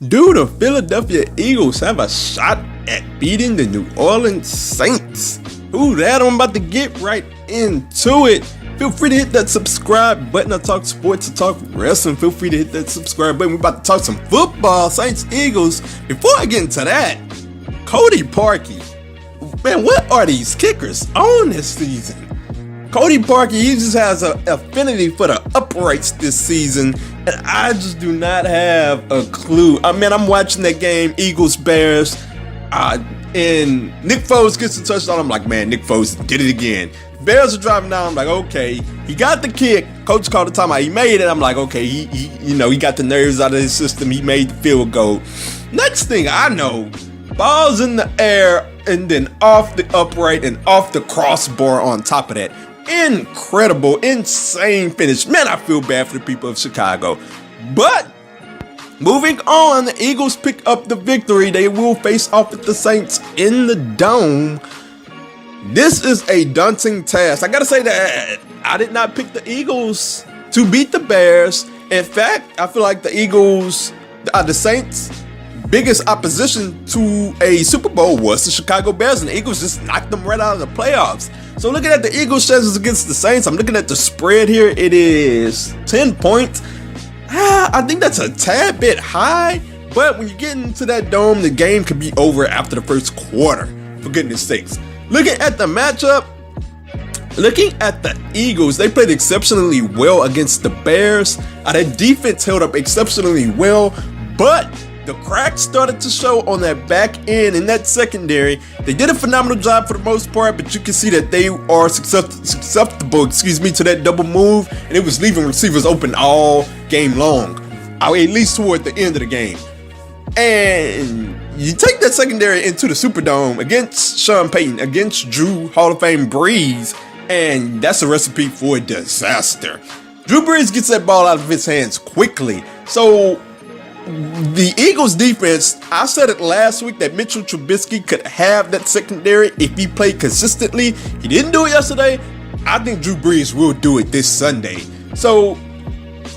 Do the Philadelphia Eagles have a shot at beating the New Orleans Saints? Ooh, that I'm about to get right into it. Feel free to hit that subscribe button. I talk sports, I talk wrestling. Feel free to hit that subscribe button. We're about to talk some football, Saints, Eagles. Before I get into that, Cody Parkey. Man, what are these kickers on this season? Cody Parkey, he just has an affinity for the uprights this season, and I just do not have a clue. I mean, I'm watching that game, Eagles-Bears, and Nick Foles gets the touchdown. I'm like, man, Nick Foles did it again. Bears are driving down. I'm like, okay, he got the kick. Coach called the timeout. He made it. I'm like, okay, he got the nerves out of his system. He made the field goal. Next thing I know, ball's in the air and then off the upright and off the crossbar on top of that. Incredible, insane finish. Man, I feel bad for the people of Chicago. But moving on, the Eagles pick up the victory. They will face off with the Saints in the Dome. This is a daunting task. I gotta say that I did not pick the Eagles to beat the Bears. In fact, I feel like the Eagles, the Saints' biggest opposition to a Super Bowl was the Chicago Bears, and the Eagles just knocked them right out of the playoffs. So looking at the Eagles' chances against the Saints, I'm looking at the spread here. It is 10 points. I think that's a tad bit high, but when you get into that Dome, the game could be over after the first quarter, for goodness sakes. Looking at the matchup, looking at the Eagles, they played exceptionally well against the Bears. Their defense held up exceptionally well, but the cracks started to show on that back end and that secondary. They did a phenomenal job for the most part, but you can see that they are susceptible, to that double move, and it was leaving receivers open all game long, at least toward the end of the game. And you take that secondary into the Superdome against Sean Payton, against Drew Hall of Fame Brees, and that's a recipe for disaster. Drew Brees gets that ball out of his hands quickly. So the Eagles defense, I said it last week that Mitchell Trubisky could have that secondary if he played consistently. He didn't do it yesterday. I think Drew Brees will do it this Sunday. So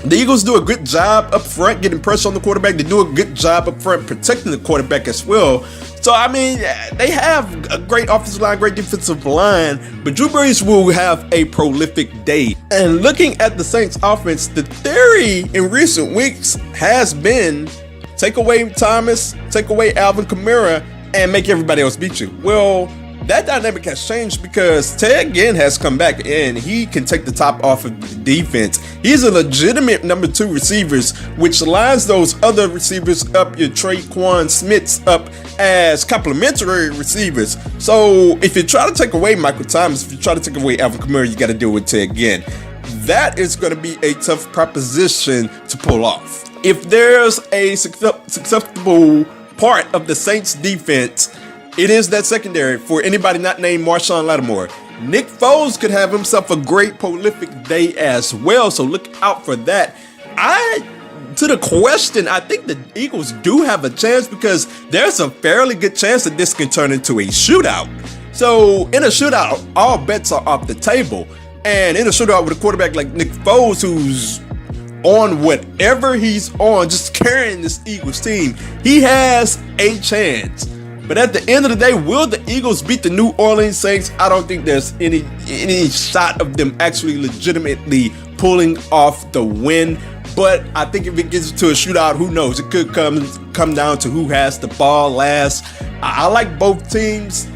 the Eagles do a good job up front getting pressure on the quarterback. They do a good job up front protecting the quarterback as well. So, I mean, they have a great offensive line, great defensive line, but Drew Brees will have a prolific day. And looking at the Saints offense, the theory in recent weeks has been take away Thomas, take away Alvin Kamara, and make everybody else beat you. Well, that dynamic has changed because Ted Ginn has come back and he can take the top off of the defense. He's a legitimate number 2 receivers, which lines those other receivers up, your Traquan Smiths up as complementary receivers. So if you try to take away Michael Thomas, if you try to take away Alvin Kamara, you got to deal with Ted Ginn. That is going to be a tough proposition to pull off. If there's a susceptible part of the Saints defense, it is that secondary for anybody not named Marshawn Lattimore. Nick Foles could have himself a great prolific day as well, so look out for that. To the question, I think the Eagles do have a chance because there's a fairly good chance that this can turn into a shootout. So in a shootout, all bets are off the table. And in a shootout with a quarterback like Nick Foles, who's on whatever he's on, just carrying this Eagles team, he has a chance. But at the end of the day, will the Eagles beat the New Orleans Saints? I don't think there's any shot of them actually legitimately pulling off the win. But I think if it gets to a shootout, who knows? It could come down to who has the ball last. I like both teams.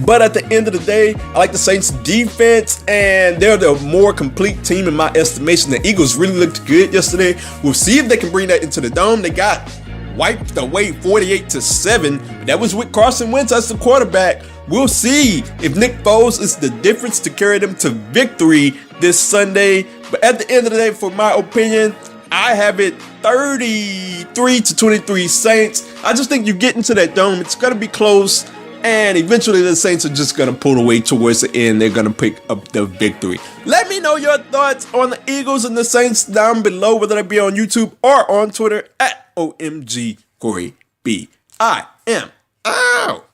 But at the end of the day, I like the Saints defense, and they're the more complete team in my estimation. The Eagles really looked good yesterday. We'll see if they can bring that into the Dome. They got wiped away 48-7. But that was with Carson Wentz as the quarterback. We'll see if Nick Foles is the difference to carry them to victory this Sunday. But at the end of the day, for my opinion, I have it 33-23 Saints. I just think you get into that Dome, it's going to be close. And eventually the Saints are just going to pull away towards the end. They're going to pick up the victory. Let me know your thoughts on the Eagles and the Saints down below, whether that be on YouTube or on Twitter at OMG Corey B. I am out.